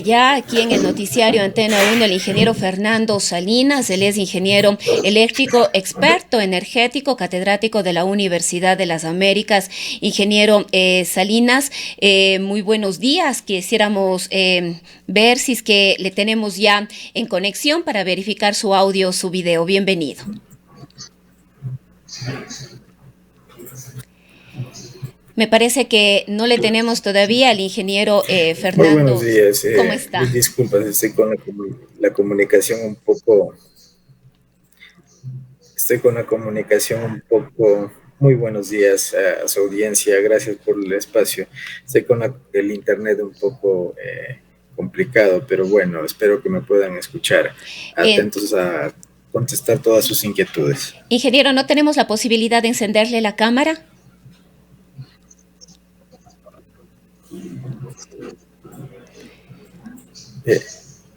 Ya aquí en el noticiario Antena 1, el ingeniero Fernando Salinas, él es ingeniero eléctrico, experto energético, catedrático de la Universidad de las Américas. Ingeniero Salinas, muy buenos días. Quisiéramos ver si es que le tenemos ya en conexión para verificar su audio, su video. Bienvenido. Me parece que no le tenemos todavía al ingeniero Muy buenos Fernando. días. ¿Cómo Mil está? disculpas, estoy con la comunicación un poco, estoy con la comunicación un poco. Muy buenos días a su audiencia. Gracias por el espacio. Estoy con el internet un poco complicado, pero bueno, espero que me puedan escuchar. Eh, Atentos a contestar todas sus inquietudes. Ingeniero, ¿no tenemos la posibilidad de encenderle la cámara? Eh,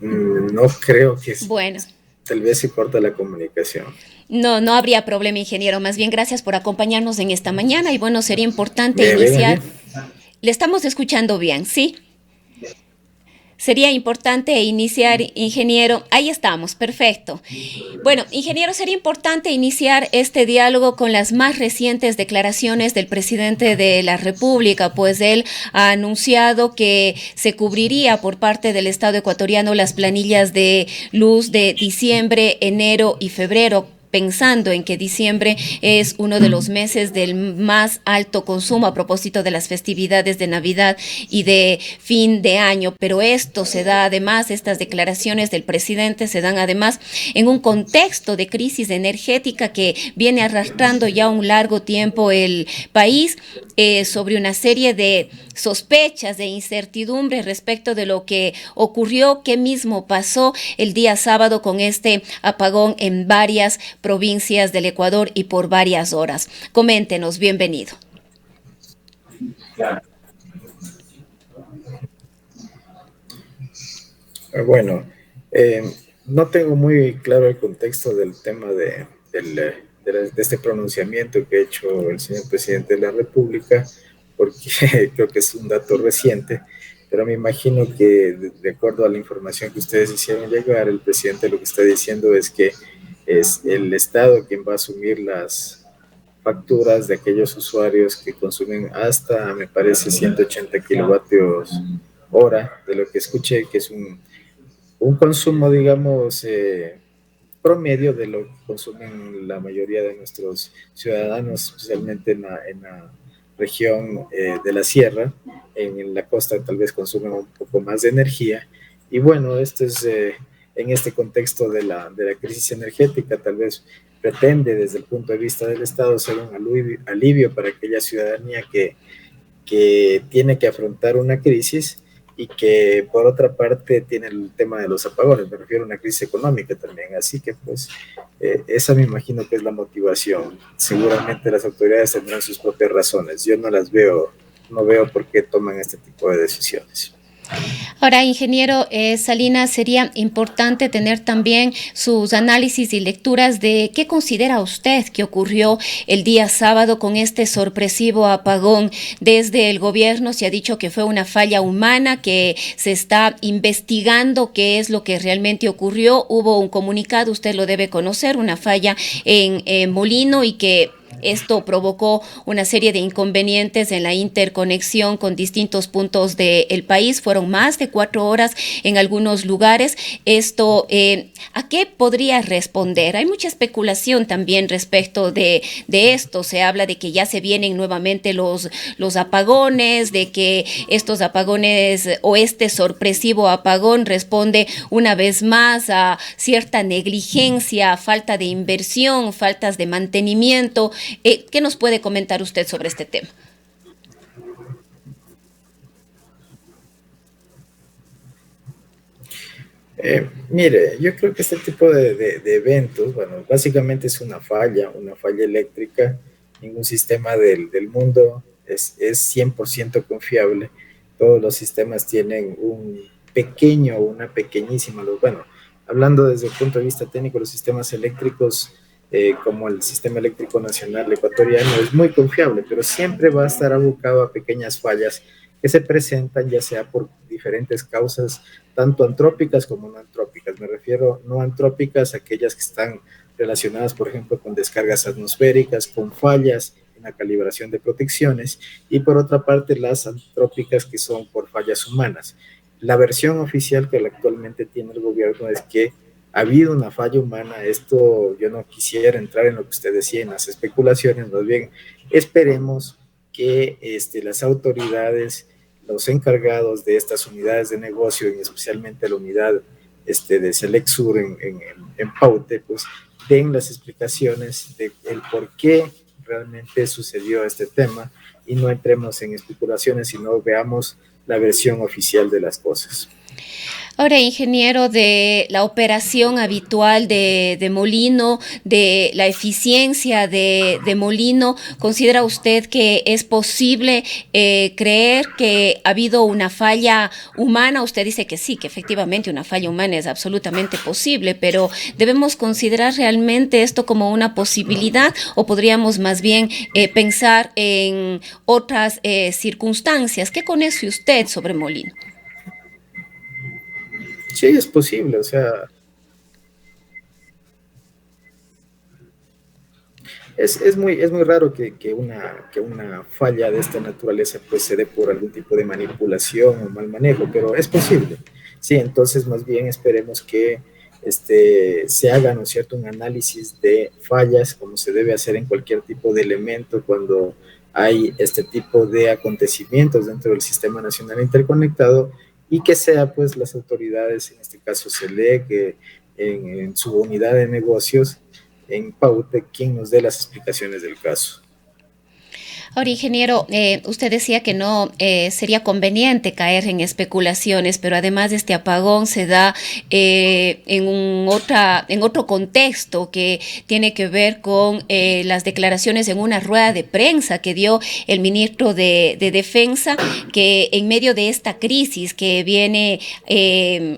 no creo que Bueno, tal vez se corta la comunicación. no habría problema, ingeniero. Más bien, gracias por acompañarnos en esta mañana y bueno, sería importante ¿Me ven allí? iniciar. Le estamos escuchando bien, ¿sí? Sería importante iniciar, ingeniero. Ahí estamos, perfecto. Bueno, ingeniero, sería importante iniciar este diálogo con las más recientes declaraciones del presidente de la República, pues él ha anunciado que se cubriría por parte del Estado ecuatoriano las planillas de luz de diciembre, enero y febrero, pensando en que diciembre es uno de los meses del más alto consumo a propósito de las festividades de Navidad y de fin de año. Pero esto se da además, estas declaraciones del presidente se dan además en un contexto de crisis energética que viene arrastrando ya un largo tiempo el país, sobre una serie de sospechas, de incertidumbre respecto de lo que ocurrió, qué mismo pasó el día sábado con este apagón en varias provincias del Ecuador y por varias horas. Coméntenos, bienvenido. Bueno, eh, no tengo muy claro el contexto del tema de este pronunciamiento que ha hecho el señor presidente de la República, porque creo que es un dato reciente, pero me imagino que de acuerdo a la información que ustedes hicieron llegar, el presidente lo que está diciendo es que es el Estado quien va a asumir las facturas de aquellos usuarios que consumen hasta, me parece, 180 kilovatios hora, de lo que escuché, que es un consumo, digamos, promedio de lo que consumen la mayoría de nuestros ciudadanos, especialmente en la región de la sierra. En la costa tal vez consumen un poco más de energía. Y bueno, esto es en este contexto de la crisis energética, tal vez pretende desde el punto de vista del Estado ser un alivio para aquella ciudadanía que tiene que afrontar una crisis y que por otra parte tiene el tema de los apagones, me refiero a una crisis económica también, así que pues esa me imagino que es la motivación. Seguramente las autoridades tendrán sus propias razones, yo no las veo, no veo por qué toman este tipo de decisiones. Ahora, ingeniero Salinas, sería importante tener también sus análisis y lecturas de qué considera usted que ocurrió el día sábado con este sorpresivo apagón. Desde el gobierno se ha dicho que fue una falla humana, que se está investigando qué es lo que realmente ocurrió. Hubo un comunicado, usted lo debe conocer, una falla en Molino y que esto provocó una serie de inconvenientes en la interconexión con distintos puntos del país. Fueron más de 4 horas en algunos lugares. Esto, ¿a qué podría responder? Hay mucha especulación también respecto de esto. Se habla de que ya se vienen nuevamente los apagones, de que estos apagones o este sorpresivo apagón responde una vez más a cierta negligencia, falta de inversión, faltas de mantenimiento. ¿Qué nos puede comentar usted sobre este tema? Mire, yo creo que este tipo de eventos, bueno, básicamente es una falla eléctrica. Ningún sistema del mundo es 100% confiable. Todos los sistemas tienen un pequeño, una pequeñísima, bueno, hablando desde el punto de vista técnico, los sistemas eléctricos, como el Sistema Eléctrico Nacional Ecuatoriano, es muy confiable, pero siempre va a estar abocado a pequeñas fallas que se presentan ya sea por diferentes causas, tanto antrópicas como no antrópicas. Me refiero no antrópicas, aquellas que están relacionadas, por ejemplo, con descargas atmosféricas, con fallas en la calibración de protecciones, y por otra parte las antrópicas, que son por fallas humanas. La versión oficial que actualmente tiene el gobierno es que ha habido una falla humana. Esto yo no quisiera entrar en lo que usted decía, en las especulaciones, más bien esperemos que las autoridades, los encargados de estas unidades de negocio, y especialmente la unidad de Selexur en Paute, pues den las explicaciones de el por qué realmente sucedió este tema, y no entremos en especulaciones, sino veamos la versión oficial de las cosas. Ahora, ingeniero, de la operación habitual de Molino, de la eficiencia de Molino, ¿considera usted que es posible creer que ha habido una falla humana? Usted dice que sí, que efectivamente una falla humana es absolutamente posible, pero ¿debemos considerar realmente esto como una posibilidad o podríamos más bien pensar en otras circunstancias? ¿Qué conoce usted sobre Molino? Sí, es posible, o sea, es muy raro que una falla de esta naturaleza pues se dé por algún tipo de manipulación o mal manejo, pero es posible. Sí, entonces más bien esperemos que se haga, ¿no es cierto?, un análisis de fallas, como se debe hacer en cualquier tipo de elemento cuando hay este tipo de acontecimientos dentro del Sistema Nacional Interconectado, y que sea pues las autoridades, en este caso SELEC, en su unidad de negocios en Paute, quien nos dé las explicaciones del caso. Ahora, ingeniero, usted decía que no sería conveniente caer en especulaciones, pero además de este apagón se da en otro contexto que tiene que ver con las declaraciones en una rueda de prensa que dio el ministro de Defensa, que en medio de esta crisis que viene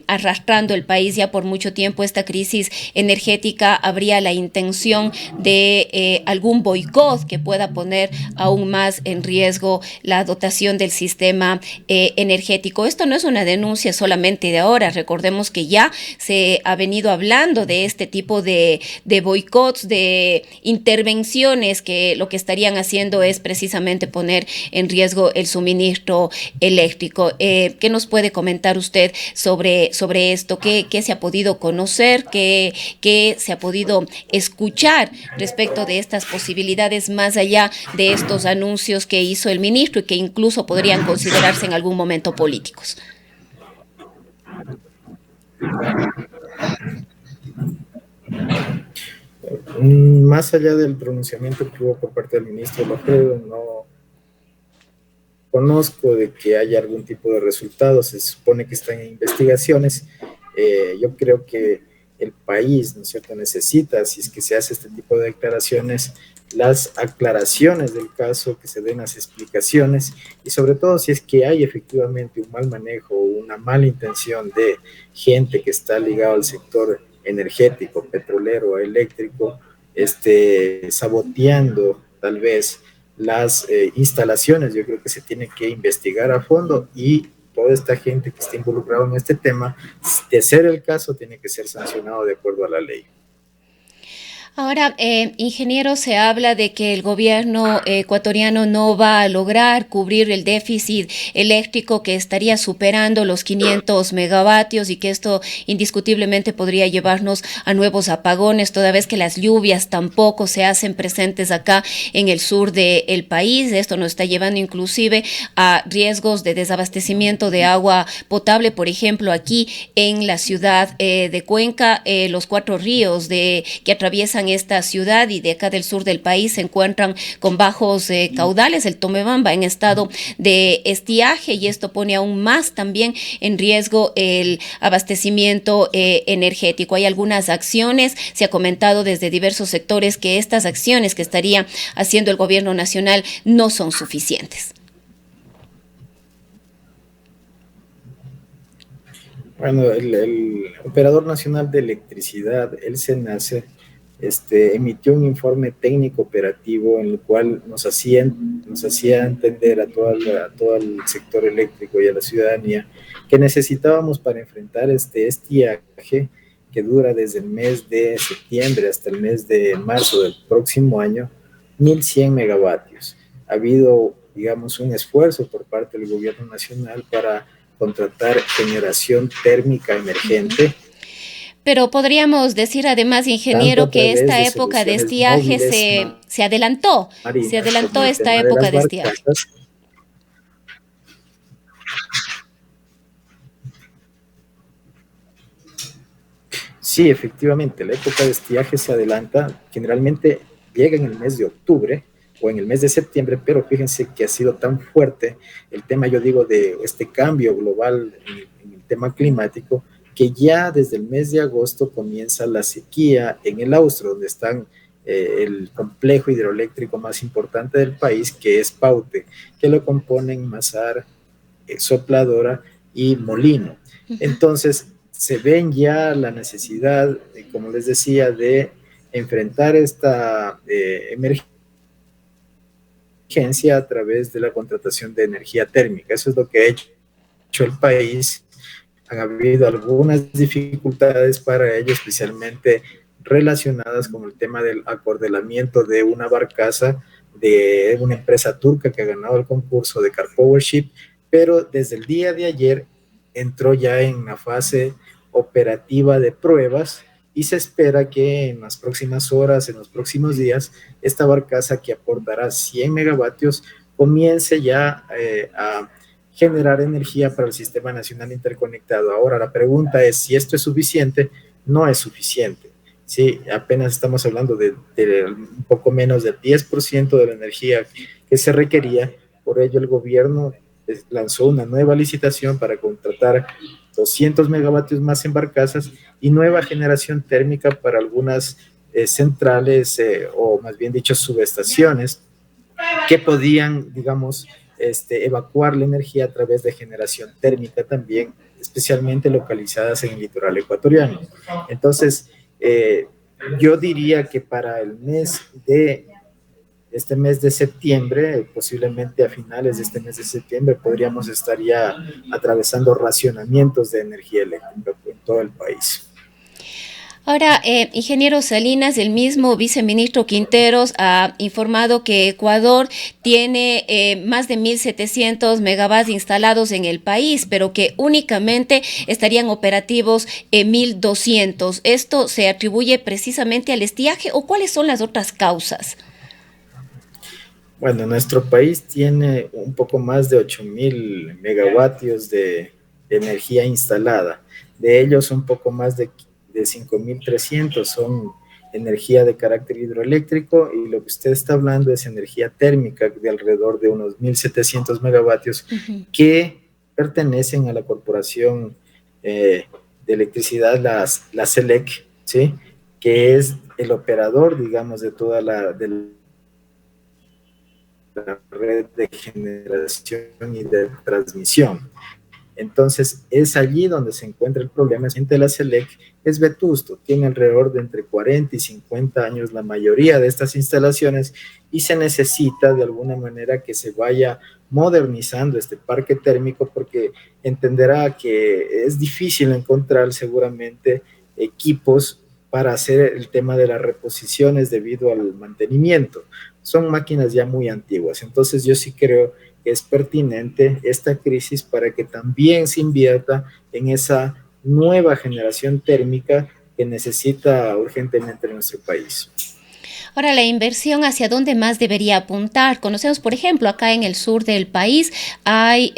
arrastrando el país ya por mucho tiempo, esta crisis energética, habría la intención de algún boicot que pueda poner aún más en riesgo la dotación del sistema energético. Esto no es una denuncia solamente de ahora. Recordemos que ya se ha venido hablando de este tipo de boicots, de intervenciones que lo que estarían haciendo es precisamente poner en riesgo el suministro eléctrico. ¿Qué nos puede comentar usted sobre esto? ¿Qué se ha podido conocer? ¿Qué se ha podido escuchar respecto de estas posibilidades más allá de estos anuncios que hizo el ministro y que incluso podrían considerarse en algún momento políticos? Más allá del pronunciamiento que hubo por parte del ministro López, no conozco de que haya algún tipo de resultados. Se supone que están en investigaciones. Yo creo que el país, ¿no es cierto?, necesita, si es que se hace este tipo de declaraciones, las aclaraciones del caso, que se den las explicaciones, y sobre todo si es que hay efectivamente un mal manejo o una mala intención de gente que está ligada al sector energético, petrolero, eléctrico, saboteando tal vez las instalaciones. Yo creo que se tiene que investigar a fondo, y toda esta gente que está involucrada en este tema, de ser el caso, tiene que ser sancionado de acuerdo a la ley. Ahora, ingeniero, se habla de que el gobierno ecuatoriano no va a lograr cubrir el déficit eléctrico, que estaría superando los 500 megavatios y que esto indiscutiblemente podría llevarnos a nuevos apagones, toda vez que las lluvias tampoco se hacen presentes acá en el sur del país. Esto nos está llevando inclusive a riesgos de desabastecimiento de agua potable, por ejemplo, aquí en la ciudad de Cuenca, los 4 ríos que atraviesan esta ciudad y de acá del sur del país se encuentran con bajos caudales. El Tomebamba en estado de estiaje, y esto pone aún más también en riesgo el abastecimiento energético. Hay algunas acciones, se ha comentado desde diversos sectores que estas acciones que estaría haciendo el gobierno nacional no son suficientes. Bueno, el Operador Nacional de Electricidad, el SENACE, emitió un informe técnico operativo en el cual nos hacía entender a todo el sector eléctrico y a la ciudadanía que necesitábamos para enfrentar este estiaje que dura desde el mes de septiembre hasta el mes de marzo del próximo año, 1.100 megavatios. Ha habido, digamos, un esfuerzo por parte del gobierno nacional para contratar generación térmica emergente. Pero podríamos decir además, ingeniero, que esta época de estiaje se adelantó, esta época de estiaje. Sí, efectivamente, la época de estiaje se adelanta, generalmente llega en el mes de octubre o en el mes de septiembre, pero fíjense que ha sido tan fuerte el tema, yo digo, de este cambio global en el tema climático, que ya desde el mes de agosto comienza la sequía en el Austro, donde están el complejo hidroeléctrico más importante del país, que es Paute, que lo componen Mazar, Sopladora y Molino. Entonces, se ven ya la necesidad, como les decía, de enfrentar esta emergencia a través de la contratación de energía térmica. Eso es lo que ha hecho el país. Han habido algunas dificultades para ello, especialmente relacionadas con el tema del acordelamiento de una barcaza de una empresa turca que ha ganado el concurso de Car Power Ship, pero desde el día de ayer entró ya en una fase operativa de pruebas y se espera que en las próximas horas, en los próximos días, esta barcaza que aportará 100 megavatios comience ya a generar energía para el Sistema Nacional Interconectado. Ahora, la pregunta es si esto es suficiente. No es suficiente. Sí, apenas estamos hablando de un poco menos del 10% de la energía que se requería. Por ello, el gobierno lanzó una nueva licitación para contratar 200 megavatios más en barcazas y nueva generación térmica para algunas centrales o más bien dicho subestaciones que podían, digamos, evacuar la energía a través de generación térmica también, especialmente localizadas en el litoral ecuatoriano. Entonces, yo diría que para el mes de este mes de septiembre, posiblemente a finales de este mes de septiembre, podríamos estar ya atravesando racionamientos de energía eléctrica en todo el país. Ahora, ingeniero Salinas, el mismo viceministro Quinteros ha informado que Ecuador tiene más de 1.700 megawatts instalados en el país, pero que únicamente estarían operativos 1.200. ¿Esto se atribuye precisamente al estiaje o cuáles son las otras causas? Bueno, nuestro país tiene un poco más de 8.000 megavatios de energía instalada. De ellos, un poco más de 5.300 son energía de carácter hidroeléctrico y lo que usted está hablando es energía térmica de alrededor de unos 1.700 megavatios que pertenecen a la Corporación de Electricidad, la CELEC, ¿sí? Que es el operador, digamos, de toda la red de generación y de transmisión. Entonces, es allí donde se encuentra el problema. De la CELEC es vetusto, tiene alrededor de entre 40 y 50 años la mayoría de estas instalaciones y se necesita de alguna manera que se vaya modernizando este parque térmico porque entenderá que es difícil encontrar seguramente equipos para hacer el tema de las reposiciones debido al mantenimiento. Son máquinas ya muy antiguas, entonces yo sí creo que es pertinente esta crisis para que también se invierta en esa nueva generación térmica que necesita urgentemente nuestro país. Ahora, la inversión, ¿hacia dónde más debería apuntar? Conocemos, por ejemplo, acá en el sur del país hay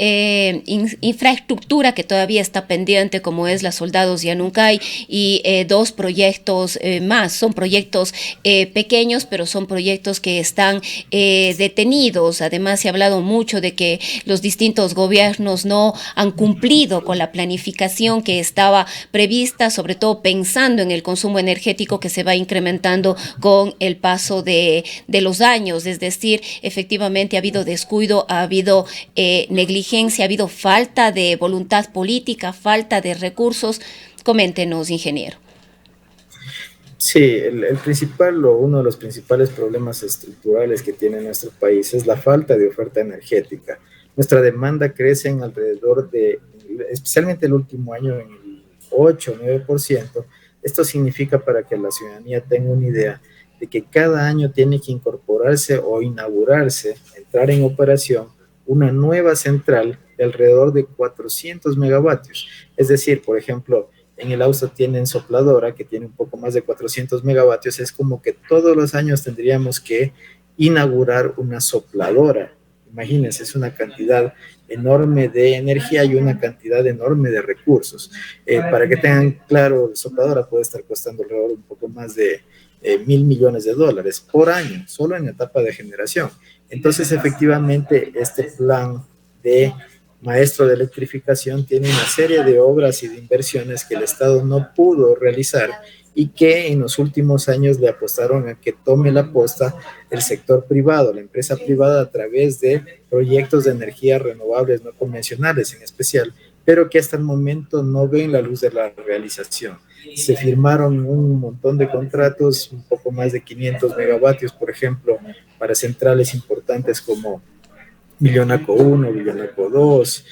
infraestructura que todavía está pendiente, como es la Soldados Yanuncay, y dos proyectos más. Son proyectos pequeños, pero son proyectos que están detenidos. Además, se ha hablado mucho de que los distintos gobiernos no han cumplido con la planificación que estaba prevista, sobre todo pensando en el consumo energético que se va incrementando con el paso de los años, es decir, efectivamente ha habido descuido, ha habido negligencia, ha habido falta de voluntad política, falta de recursos. Coméntenos, ingeniero. Sí, el principal o uno de los principales problemas estructurales que tiene nuestro país es la falta de oferta energética. Nuestra demanda crece en alrededor de, especialmente el último año, en el 8 o 9%. Esto significa, para que la ciudadanía tenga una idea, de que cada año tiene que incorporarse o inaugurarse, entrar en operación, una nueva central de alrededor de 400 megavatios. Es decir, por ejemplo, en el AUSA tienen sopladora que tiene un poco más de 400 megavatios. Es como que todos los años tendríamos que inaugurar una sopladora. Imagínense, es una cantidad enorme de energía y una cantidad enorme de recursos. Para que tengan claro, la sopladora puede estar costando alrededor un poco más de $1.000 millones por año, solo en etapa de generación. Entonces, efectivamente, este plan de maestro de electrificación tiene una serie de obras y de inversiones que el Estado no pudo realizar y que en los últimos años le apostaron a que tome la posta el sector privado, la empresa privada, a través de proyectos de energías renovables no convencionales en especial, pero que hasta el momento no ven la luz de la realización. Se firmaron un montón de contratos, un poco más de 500 megavatios, por ejemplo, para centrales importantes como Villonaco 1, Villonaco 2,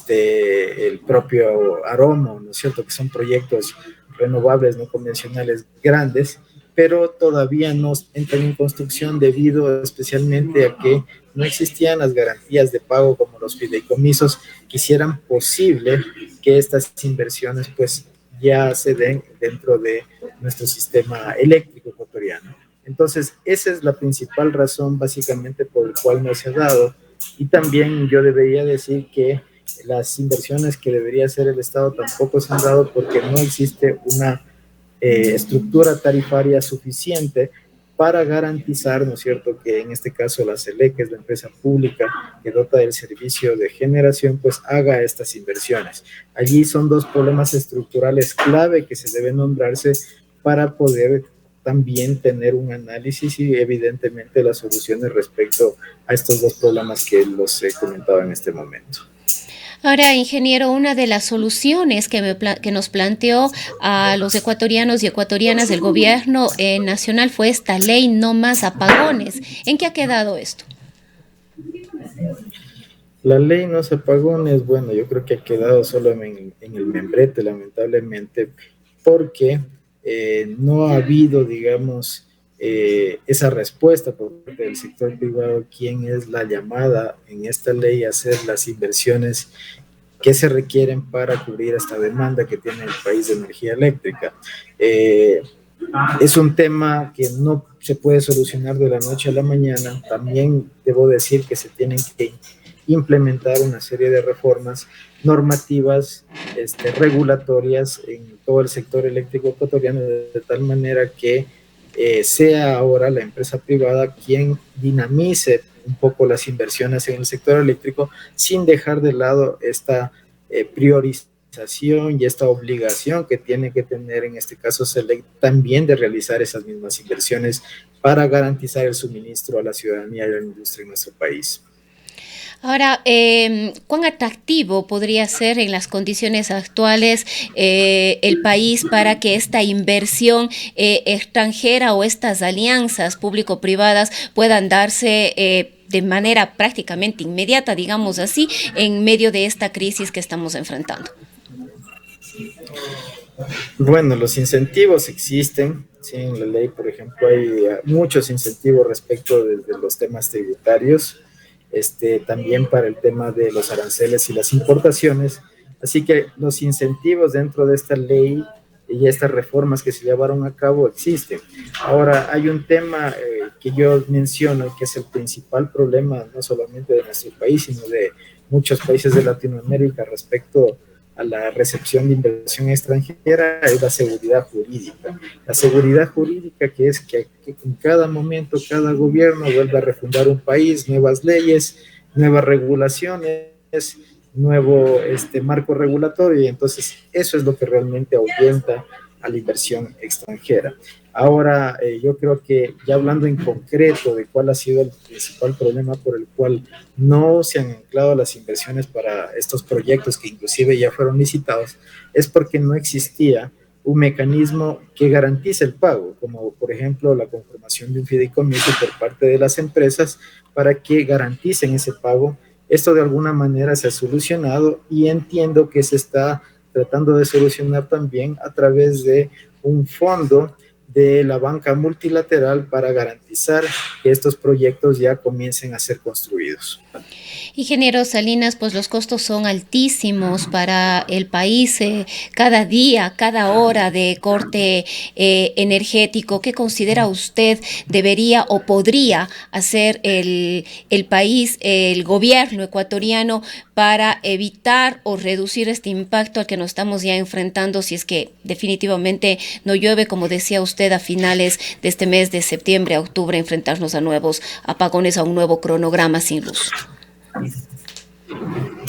el propio Aromo, ¿no es cierto? Que son proyectos renovables no convencionales grandes, pero todavía no entran en construcción debido especialmente a que no existían las garantías de pago como los fideicomisos que hicieran posible que estas inversiones pues ya se den dentro de nuestro sistema eléctrico ecuatoriano. Entonces, esa es la principal razón básicamente por la cual no se ha dado. Y también yo debería decir que las inversiones que debería hacer el Estado tampoco se han dado porque no existe una estructura tarifaria suficiente para garantizar, ¿no es cierto?, que en este caso la CELEC, que es la empresa pública que dota del servicio de generación, pues haga estas inversiones. Allí son dos problemas estructurales clave que se deben nombrarse para poder también tener un análisis y evidentemente las soluciones respecto a estos dos problemas que los he comentado en este momento. Ahora, ingeniero, una de las soluciones que nos planteó a los ecuatorianos y ecuatorianas del gobierno nacional fue esta ley No Más Apagones. ¿En qué ha quedado esto? La ley No Más Apagones, bueno, yo creo que ha quedado solo en el membrete, lamentablemente, porque no ha habido, digamos, esa respuesta por parte del sector privado, quien es la llamada en esta ley a hacer las inversiones que se requieren para cubrir esta demanda que tiene el país de energía eléctrica. Es un tema que no se puede solucionar de la noche a la mañana. También debo decir que se tienen que implementar una serie de reformas normativas, regulatorias en todo el sector eléctrico ecuatoriano, de tal manera que sea ahora la empresa privada quien dinamice un poco las inversiones en el sector eléctrico sin dejar de lado esta priorización y esta obligación que tiene que tener en este caso SELEC también de realizar esas mismas inversiones para garantizar el suministro a la ciudadanía y a la industria en nuestro país. Ahora, ¿cuán atractivo podría ser en las condiciones actuales el país para que esta inversión extranjera o estas alianzas público-privadas puedan darse de manera prácticamente inmediata, digamos así, en medio de esta crisis que estamos enfrentando? Bueno, los incentivos existen, sí, en la ley, por ejemplo, hay muchos incentivos respecto de los temas tributarios, también para el tema de los aranceles y las importaciones. Así que los incentivos dentro de esta ley y estas reformas que se llevaron a cabo existen. Ahora, hay un tema que yo menciono, que es el principal problema, no solamente de nuestro país, sino de muchos países de Latinoamérica respecto a la recepción de inversión extranjera, es la seguridad jurídica. La seguridad jurídica, que es que en cada momento, cada gobierno vuelve a refundar un país, nuevas leyes, nuevas regulaciones, nuevo marco regulatorio, y entonces eso es lo que realmente ahuyenta a la inversión extranjera. Ahora, yo creo que ya hablando en concreto de cuál ha sido el principal problema por el cual no se han anclado las inversiones para estos proyectos que inclusive ya fueron licitados, es porque no existía un mecanismo que garantice el pago, como por ejemplo la conformación de un fideicomiso por parte de las empresas para que garanticen ese pago. Esto de alguna manera se ha solucionado y entiendo que se está tratando de solucionar también a través de un fondo de la banca multilateral para garantizar que estos proyectos ya comiencen a ser construidos. Ingeniero Salinas, pues los costos son altísimos para el país, cada día, cada hora de corte energético. ¿Qué considera usted debería o podría hacer el país, el gobierno ecuatoriano para evitar o reducir este impacto al que nos estamos ya enfrentando si es que definitivamente no llueve, como decía usted, a finales de este mes de septiembre a octubre, enfrentarnos a nuevos apagones, a un nuevo cronograma sin luz?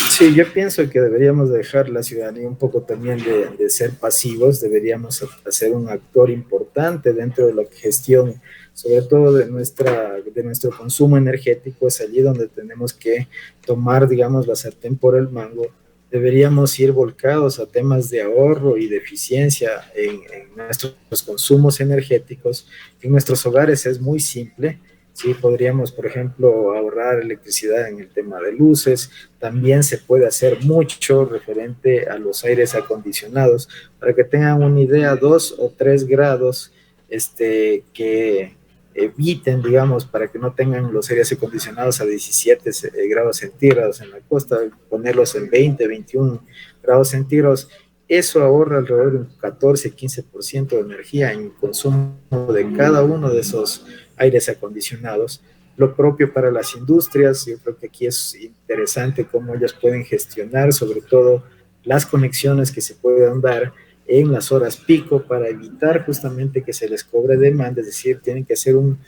Sí, yo pienso que deberíamos dejar la ciudadanía un poco también de ser pasivos, deberíamos hacer un actor importante dentro de la gestión, sobre todo de nuestro consumo energético. Es allí donde tenemos que tomar, digamos, la sartén por el mango. Deberíamos ir volcados a temas de ahorro y de eficiencia en nuestros consumos energéticos. En nuestros hogares es muy simple. Sí, podríamos, por ejemplo, ahorrar electricidad en el tema de luces. También se puede hacer mucho referente a los aires acondicionados. Para que tengan una idea, 2 o 3 grados que eviten, digamos, para que no tengan los aires acondicionados a 17 grados centígrados en la costa, ponerlos en 20, 21 grados centígrados. Eso ahorra alrededor de un 14-15% de energía en consumo de cada uno de esos aires acondicionados. Lo propio para las industrias, yo creo que aquí es interesante cómo ellas pueden gestionar sobre todo las conexiones que se puedan dar en las horas pico para evitar justamente que se les cobre demanda, es decir, tienen que hacer un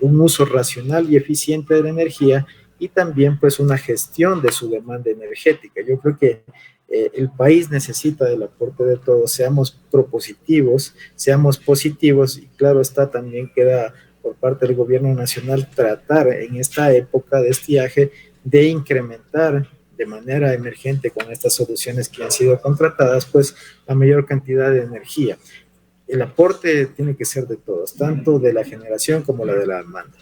uso racional y eficiente de la energía y también pues una gestión de su demanda energética. Yo creo que el país necesita del aporte de todos, seamos propositivos, seamos positivos y claro está, también queda por parte del gobierno nacional tratar en esta época de estiaje de incrementar de manera emergente con estas soluciones que han sido contratadas, pues la mayor cantidad de energía. El aporte tiene que ser de todos, tanto de la generación como la de la demanda.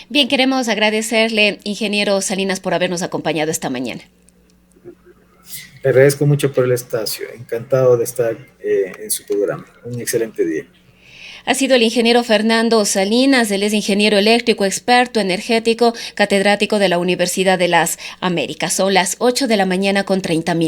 Bien, queremos agradecerle, ingeniero Salinas, por habernos acompañado esta mañana. Le agradezco mucho por el espacio, encantado de estar en su programa. Un excelente día. Ha sido el ingeniero Fernando Salinas, él es ingeniero eléctrico, experto energético, catedrático de la Universidad de las Américas. Son las 8 de la mañana con 30 minutos.